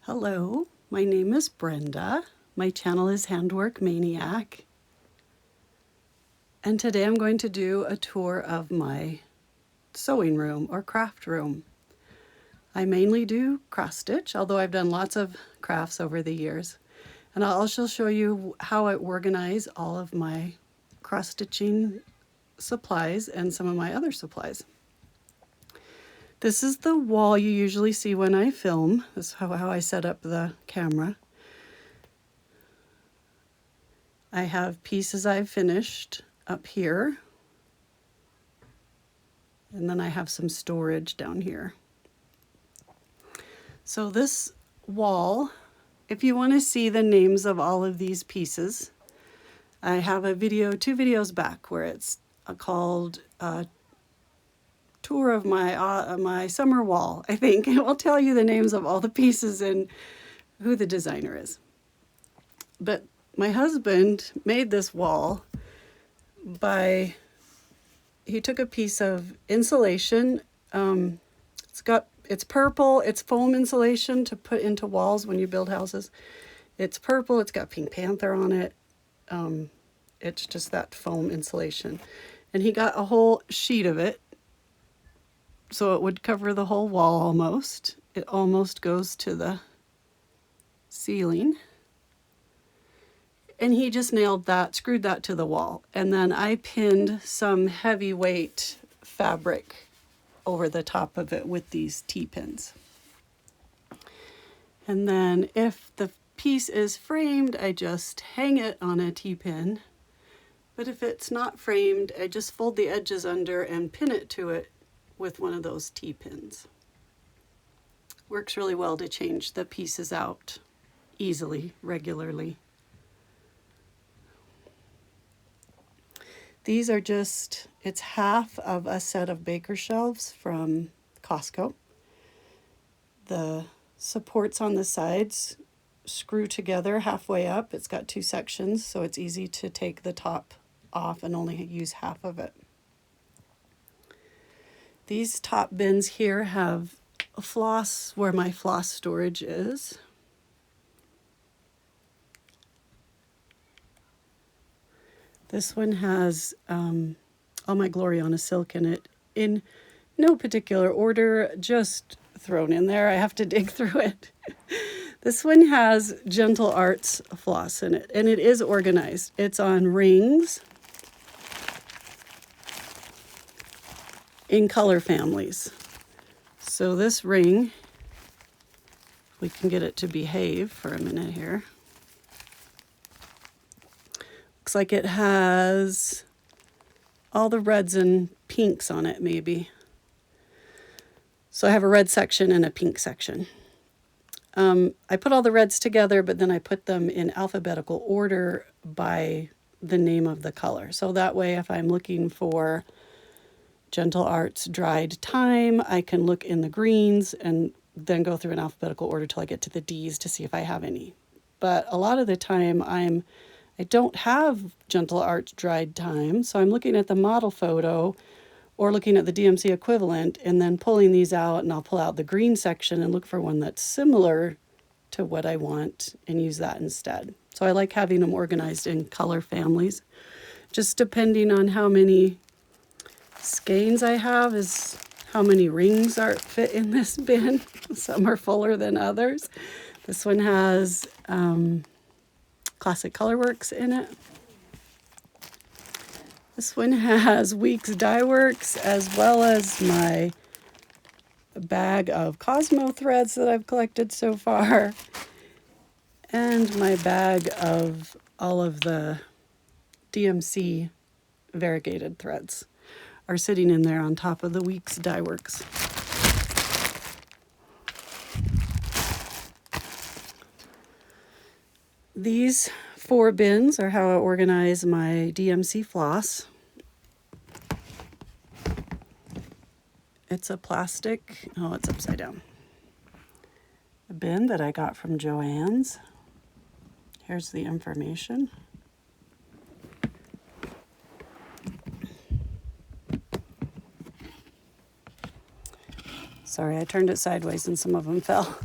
Hello, my name is Brenda. My channel is Handwork Maniac. And today I'm going to do a tour of my sewing room or craft room. I mainly do cross stitch, although I've done lots of crafts over the years. And I'll also show you how I organize all of my cross stitching supplies and some of my other supplies. This is the wall you usually see when I film. This is how I set up the camera. I have pieces I've finished up here. And then I have some storage down here. So this wall, if you want to see the names of all of these pieces, I have a video, 2 videos back, where it's called Tour of my summer wall, I think. It will tell you the names of all the pieces and who the designer is. But my husband made this wall by, he took a piece of insulation. It's purple, it's foam insulation to put into walls when you build houses. It's purple, it's got Pink Panther on it. It's just that foam insulation. And he got a whole sheet of it, so it would cover the whole wall almost. It almost goes to the ceiling. And he just nailed that, screwed that to the wall. And then I pinned some heavyweight fabric over the top of it with these T-pins. And then if the piece is framed, I just hang it on a T-pin. But if it's not framed, I just fold the edges under and pin it to it with one of those T-pins. Works really well to change the pieces out easily, regularly. These are just, it's half of a set of baker shelves from Costco. The supports on the sides screw together halfway up. It's got 2 sections, so it's easy to take the top off and only use half of it. These top bins here have a floss where my floss storage is. This one has all my Gloriana silk in it, in no particular order, just thrown in there. I have to dig through it. This one has Gentle Arts floss in it, and it is organized. It's on rings in color families. So this ring, we can get it to behave for a minute here. Looks like it has all the reds and pinks on it, maybe. So I have a red section and a pink section. I put all the reds together, but then I put them in alphabetical order by the name of the color. So that way, if I'm looking for Gentle Arts Dried Thyme, I can look in the greens and then go through an alphabetical order till I get to the D's to see if I have any. But a lot of the time I don't have Gentle Arts Dried Thyme, so I'm looking at the model photo or looking at the DMC equivalent and then pulling these out, and I'll pull out the green section and look for one that's similar to what I want and use that instead. So I like having them organized in color families. Just depending on how many skeins I have is how many rings fit in this bin. Some are fuller than others. This one has Classic Colorworks in it. This one has Weeks Dye Works, as well as my bag of Cosmo threads that I've collected so far, and my bag of all of the DMC variegated threads are sitting in there on top of the Weeks Dye Works. These 4 bins are how I organize my DMC floss. It's a plastic, oh, it's upside down. A bin that I got from Joann's. Here's the information. Sorry, I turned it sideways and some of them fell.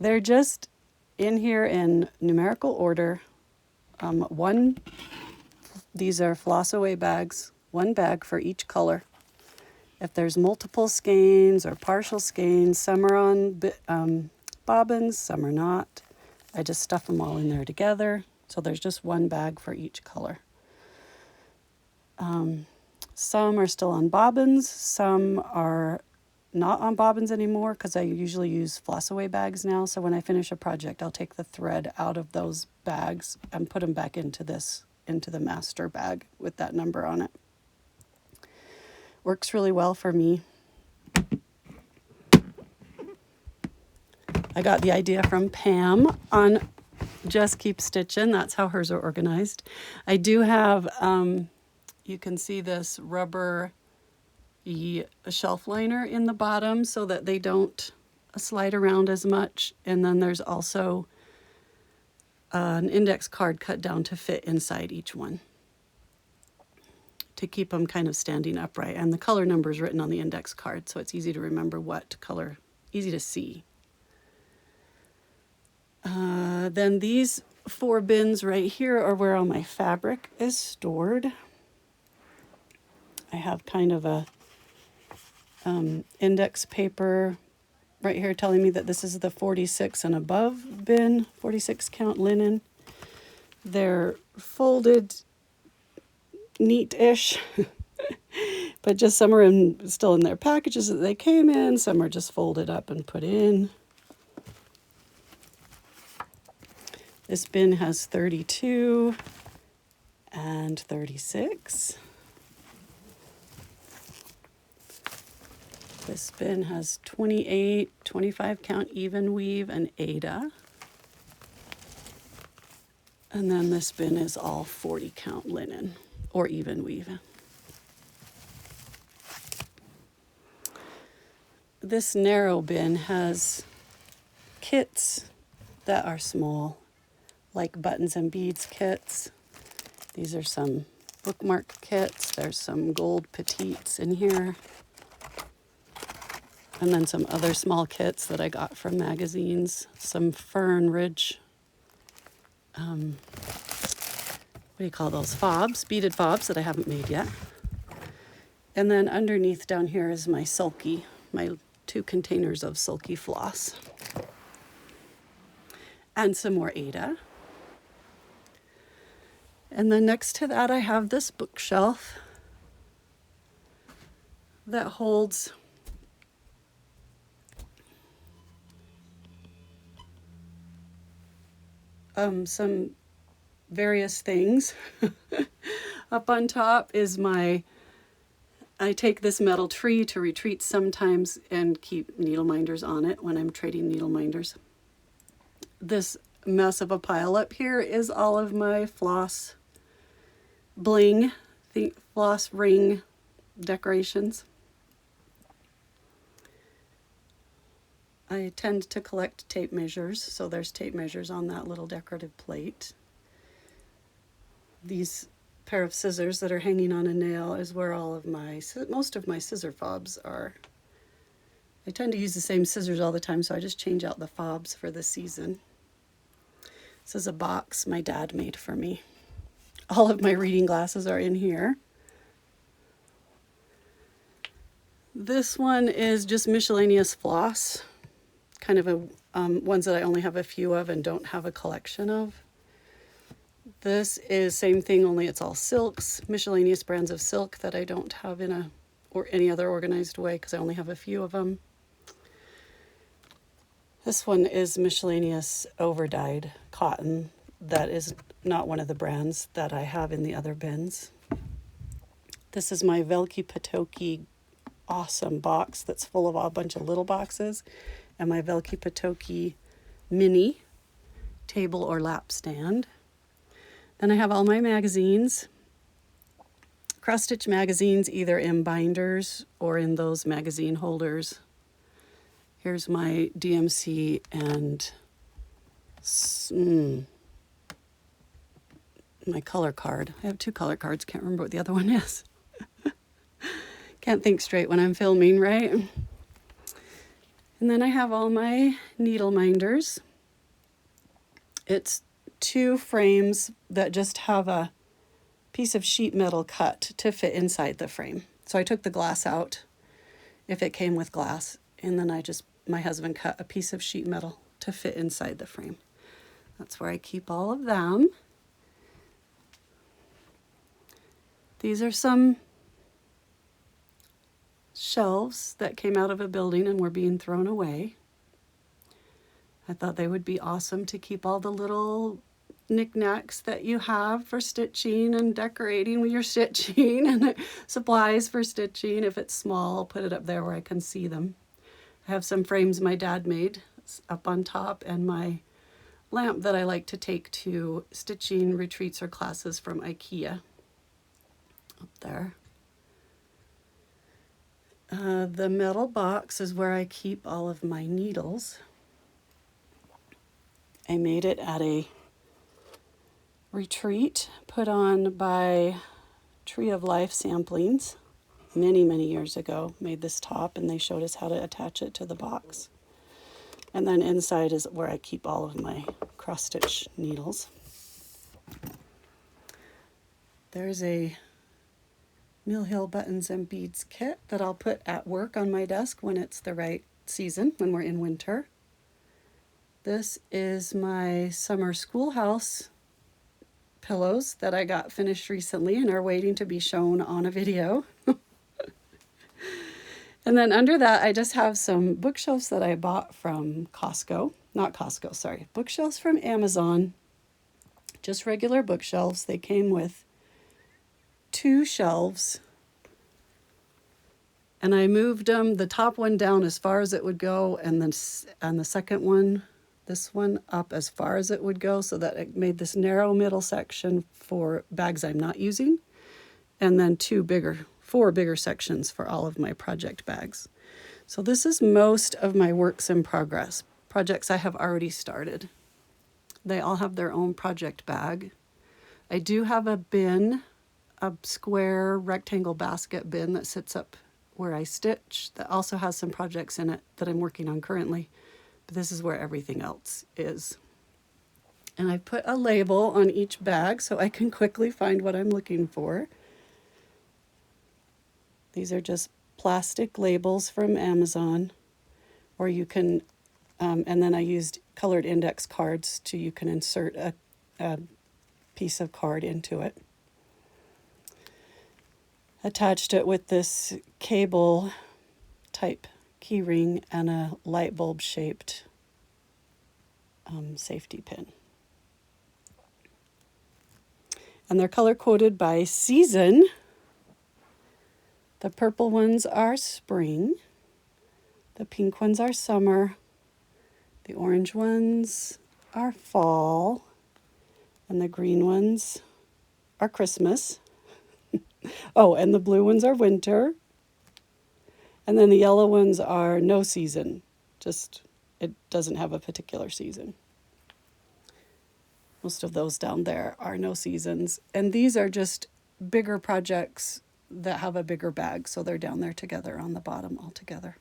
They're just in here in numerical order. These are floss away bags, one bag for each color. If there's multiple skeins or partial skeins, some are on bobbins, some are not. I just stuff them all in there together. So there's just one bag for each color. Some are still on bobbins, some are not on bobbins anymore because I usually use floss away bags now. So when I finish a project, I'll take the thread out of those bags and put them back into the master bag with that number on it. Works really well for me. I got the idea from Pam on Just Keep Stitching. That's how hers are organized. I do have, you can see this rubber shelf liner in the bottom so that they don't slide around as much. And then there's also an index card cut down to fit inside each one to keep them kind of standing upright. And the color number is written on the index card, so it's easy to remember what color, easy to see. Then these 4 bins right here are where all my fabric is stored. I have kind of a index paper right here telling me that this is the 46 and above bin, 46 count linen. They're folded neat-ish, but just some are still in their packages that they came in, some are just folded up and put in. This bin has 32 and 36. This bin has 28, 25 count even weave and Aida. And then this bin is all 40 count linen or even weave. This narrow bin has kits that are small, like buttons and beads kits. These are some bookmark kits. There's some gold petites in here. And then some other small kits that I got from magazines. Some Fern Ridge, what do you call those, fobs, beaded fobs that I haven't made yet. And then underneath down here is my 2 containers of sulky floss. And some more Aida. And then next to that I have this bookshelf that holds some various things. Up on top is I take this metal tree to retreats sometimes and keep needle minders on it when I'm trading needle minders. This mess of a pile up here is all of my floss bling, the floss ring decorations. I tend to collect tape measures, so there's tape measures on that little decorative plate. These pair of scissors that are hanging on a nail is where most of my scissor fobs are. I tend to use the same scissors all the time, so I just change out the fobs for the season. This is a box my dad made for me. All of my reading glasses are in here. This one is just miscellaneous floss, kind of ones that I only have a few of and don't have a collection of. This is same thing, only it's all silks, miscellaneous brands of silk that I don't have in or any other organized way because I only have a few of them. This one is miscellaneous overdyed cotton that is not one of the brands that I have in the other bins. This is my Velki Patoki awesome box that's full of a bunch of little boxes, and my Velki Patoki mini table or lap stand. Then I have all my magazines, cross-stitch magazines, either in binders or in those magazine holders. Here's my DMC and my color card. I have 2 color cards, can't remember what the other one is. Can't think straight when I'm filming, right? And then I have all my needle minders. It's 2 frames that just have a piece of sheet metal cut to fit inside the frame. So I took the glass out if it came with glass, and then my husband cut a piece of sheet metal to fit inside the frame. That's where I keep all of them. These are some shelves that came out of a building and were being thrown away. I thought they would be awesome to keep all the little knickknacks that you have for stitching and decorating with your stitching and supplies for stitching. If it's small, I'll put it up there where I can see them. I have some frames my dad made up on top, and my lamp that I like to take to stitching retreats or classes from IKEA up there. The metal box is where I keep all of my needles. I made it at a retreat put on by Tree of Life Samplings many, many years ago. Made this top, and they showed us how to attach it to the box. And then inside is where I keep all of my cross-stitch needles. There's a Mill Hill Buttons and Beads kit that I'll put at work on my desk when it's the right season, when we're in winter. This is my summer schoolhouse pillows that I got finished recently and are waiting to be shown on a video. And then under that, I just have some bookshelves that I bought from bookshelves from Amazon. Just regular bookshelves. They came with 2 shelves. And I moved the top one down as far as it would go, and then on the second one, this one up as far as it would go, so that it made this narrow middle section for bags I'm not using, and then 4 bigger sections for all of my project bags. So this is most of my works in progress, projects I have already started. They all have their own project bag. I do have a bin, a square rectangle basket bin that sits up where I stitch, that also has some projects in it that I'm working on currently. But this is where everything else is. And I put a label on each bag so I can quickly find what I'm looking for. These are just plastic labels from Amazon, or you can, and then I used colored index cards you can insert a piece of card into it. Attached it with this cable type key ring and a light bulb shaped safety pin. And they're color coded by season. The purple ones are spring. The pink ones are summer. The orange ones are fall. And the green ones are Christmas. Oh, and the blue ones are winter. And then the yellow ones are no season. Just, it doesn't have a particular season. Most of those down there are no seasons. And these are just bigger projects that have a bigger bag. So they're down there together on the bottom all together.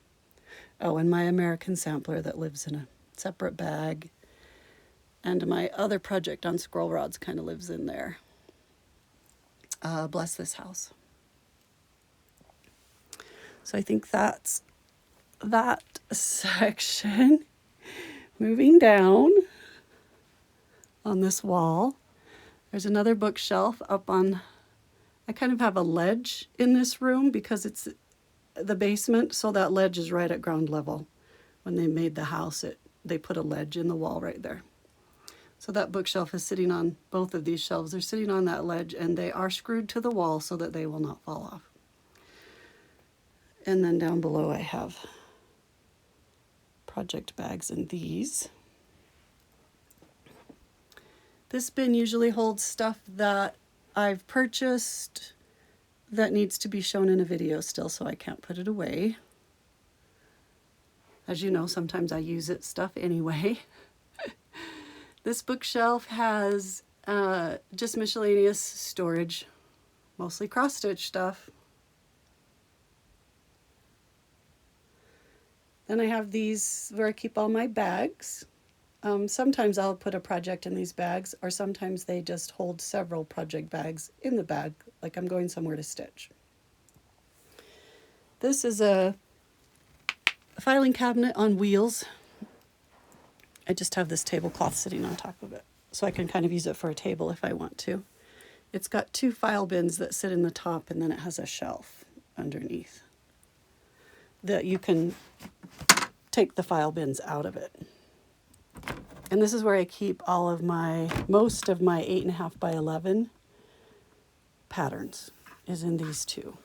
Oh, and my American sampler that lives in a separate bag. And my other project on scroll rods kind of lives in there. Bless This House. So I think that's that section. Moving down on this wall, there's another bookshelf up on, I kind of have a ledge in this room because it's the basement, so that ledge is right at ground level. When they made the house, they put a ledge in the wall right there. So that bookshelf is sitting on, both of these shelves are sitting on that ledge, and they are screwed to the wall so that they will not fall off. And then down below I have project bags in these. This bin usually holds stuff that I've purchased that needs to be shown in a video still, so I can't put it away. As you know, sometimes I use it stuff anyway. This bookshelf has just miscellaneous storage, mostly cross-stitch stuff. Then I have these where I keep all my bags. Sometimes I'll put a project in these bags, or sometimes they just hold several project bags in the bag, like I'm going somewhere to stitch. This is a filing cabinet on wheels. I just have this tablecloth sitting on top of it, so I can kind of use it for a table if I want to. It's got 2 file bins that sit in the top, and then it has a shelf underneath that you can take the file bins out of it. And this is where I keep most of my 8.5 by 11 patterns, is in these 2.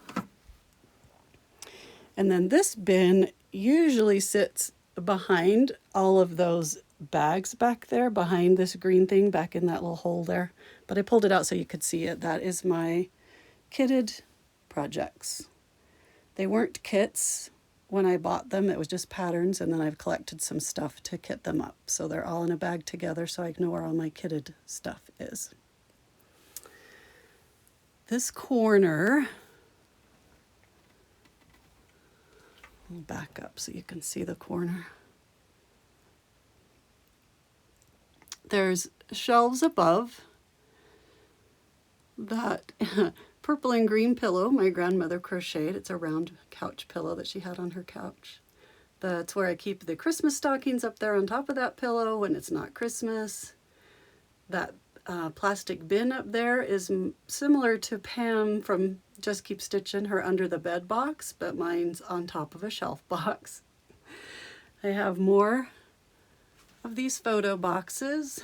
And then this bin usually sits behind all of those bags back there, behind this green thing back in that little hole there. But I pulled it out so you could see it. That is my kitted projects. They weren't kits when I bought them. It was just patterns, and then I've collected some stuff to kit them up. So they're all in a bag together so I know where all my kitted stuff is. This corner, I'll back up so you can see the corner. There's shelves above. That purple and green pillow my grandmother crocheted. It's a round couch pillow that she had on her couch. That's where I keep the Christmas stockings up there on top of that pillow when it's not Christmas. That plastic bin up there is similar to Pam from Just Keep Stitching, her under the bed box, but mine's on top of a shelf box. I have more of these photo boxes.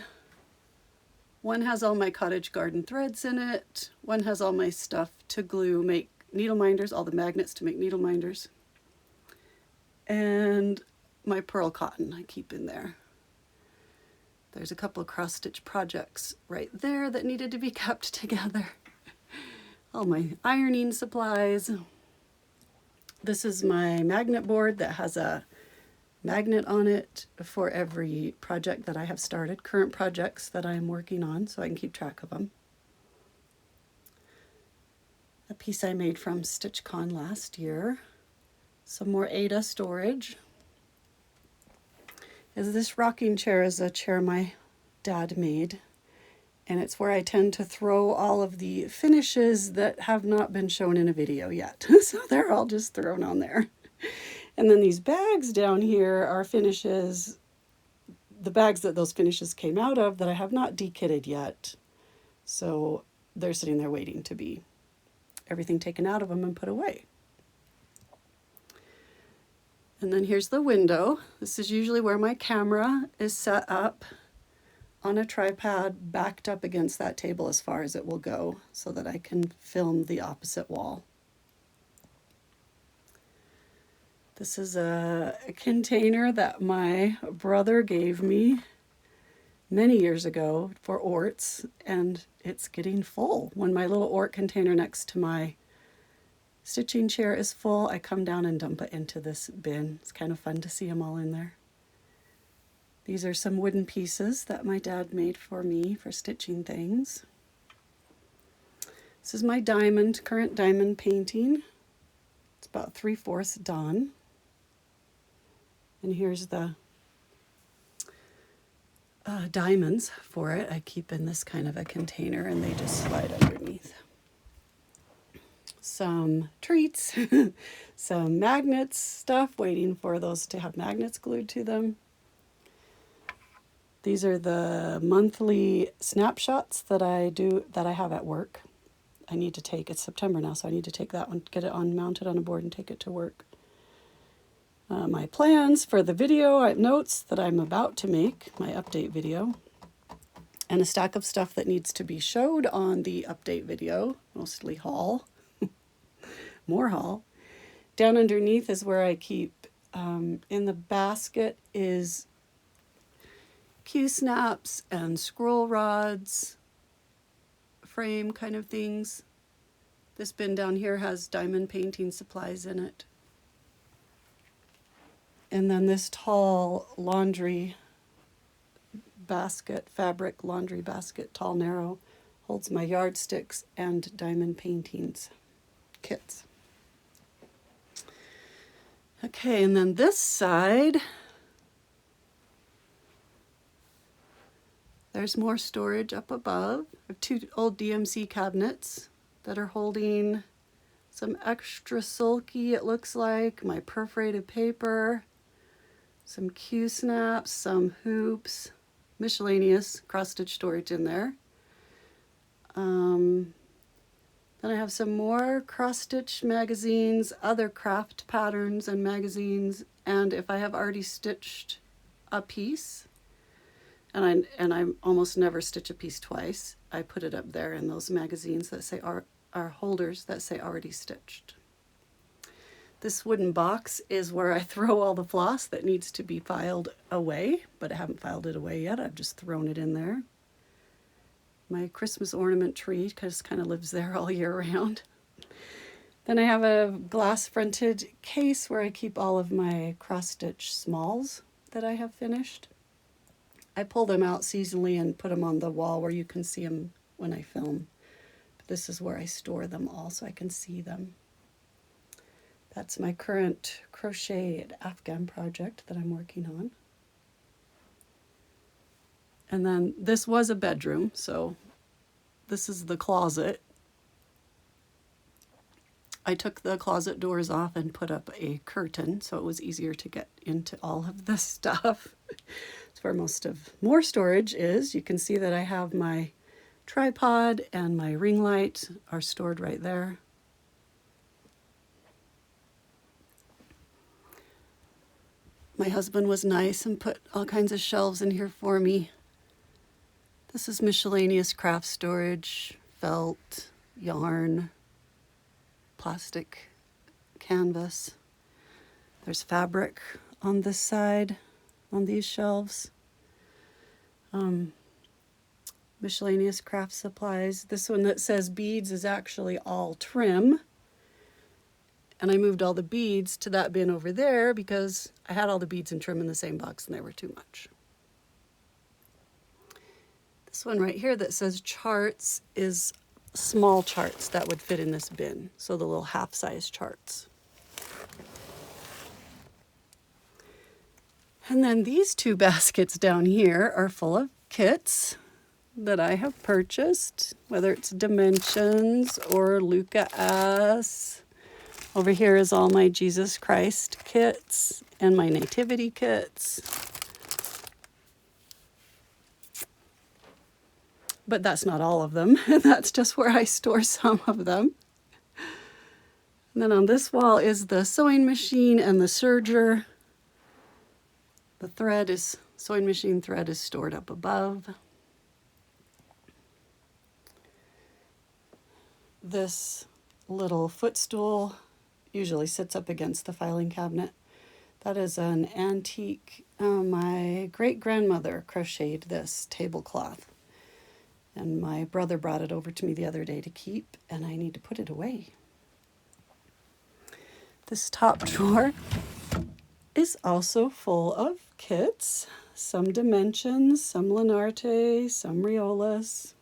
One has all my cottage garden threads in it. One has all my stuff to glue, make needle minders, all the magnets to make needle minders. And my pearl cotton I keep in there. There's a couple of cross stitch projects right there that needed to be kept together. All my ironing supplies. This is my magnet board that has a magnet on it for every project that I have started, current projects that I'm working on, so I can keep track of them. A piece I made from StitchCon last year. Some more Ada storage. This rocking chair is a chair my dad made, and it's where I tend to throw all of the finishes that have not been shown in a video yet. So they're all just thrown on there. And then these bags down here are finishes, the bags that those finishes came out of that I have not dekitted yet. So they're sitting there waiting to be everything taken out of them and put away. And then here's the window. This is usually where my camera is set up on a tripod, backed up against that table as far as it will go, so that I can film the opposite wall. This is a container that my brother gave me many years ago for orts, and it's getting full. When my little ort container next to my stitching chair is full, I come down and dump it into this bin. It's kind of fun to see them all in there. These are some wooden pieces that my dad made for me for stitching things. This is my current diamond painting. It's about 3/4 done. And here's the diamonds for it. I keep in this kind of a container, and they just slide underneath. Some treats, some magnets stuff, waiting for those to have magnets glued to them. These are the monthly snapshots that I have at work. I need to take, it's September now, so I need to take that one, get it mounted on a board and take it to work. My plans for the video, notes that I'm about to make, my update video, and a stack of stuff that needs to be showed on the update video, mostly haul, more haul. Down underneath is where I keep, in the basket is Q-snaps and scroll rods, frame kind of things. This bin down here has diamond painting supplies in it. And then this tall laundry basket, fabric laundry basket, tall, narrow, holds my yardsticks and diamond paintings kits. Okay, and then this side, there's more storage up above. I have two old DMC cabinets that are holding some extra sulky, it looks like, my perforated paper, some Q-snaps, some hoops, miscellaneous cross-stitch storage in there. Then I have some more cross-stitch magazines, other craft patterns and magazines, and if I have already stitched a piece, and I almost never stitch a piece twice, I put it up there in those magazines that say are holders that say already stitched. This wooden box is where I throw all the floss that needs to be filed away, but I haven't filed it away yet. I've just thrown it in there. My Christmas ornament tree just kind of lives there all year round. Then I have a glass fronted case where I keep all of my cross-stitch smalls that I have finished. I pull them out seasonally and put them on the wall where you can see them when I film. But this is where I store them all so I can see them. That's my current crocheted Afghan project that I'm working on. And then this was a bedroom, so this is the closet. I took the closet doors off and put up a curtain so it was easier to get into all of this stuff. It's where more storage is. You can see that I have my tripod and my ring light are stored right there. My husband was nice and put all kinds of shelves in here for me. This is miscellaneous craft storage, felt, yarn, plastic canvas. There's fabric on this side, on these shelves. Miscellaneous craft supplies. This one that says beads is actually all trim. And I moved all the beads to that bin over there because I had all the beads and trim in the same box and they were too much. This one right here that says charts is small charts that would fit in this bin. So the little half-size charts. And then these two baskets down here are full of kits that I have purchased, whether it's Dimensions or Luca S. Over here is all my Jesus Christ kits and my nativity kits. But that's not all of them. That's just where I store some of them. And then on this wall is the sewing machine and the serger. The sewing machine thread is stored up above. This little footstool usually sits up against the filing cabinet. That is an antique. My great-grandmother crocheted this tablecloth. And my brother brought it over to me the other day to keep, and I need to put it away. This top drawer is also full of kits. Some Dimensions, some Lenarte, some Riolas,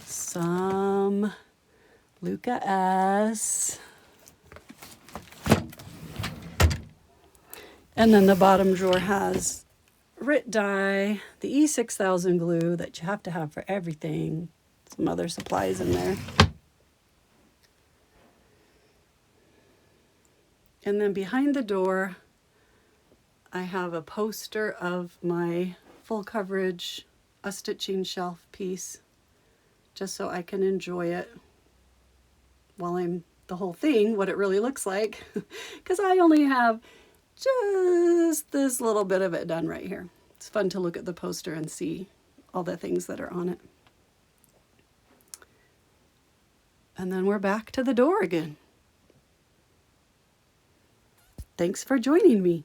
some Luca S. And then the bottom drawer has Rit dye, the E6000 glue that you have to have for everything, some other supplies in there. And then behind the door, I have a poster of my full coverage a stitching shelf piece, just so I can enjoy it while I'm the whole thing, what it really looks like, because I only have just this little bit of it done right here. It's fun to look at the poster and see all the things that are on it. And then we're back to the door again. Thanks for joining me.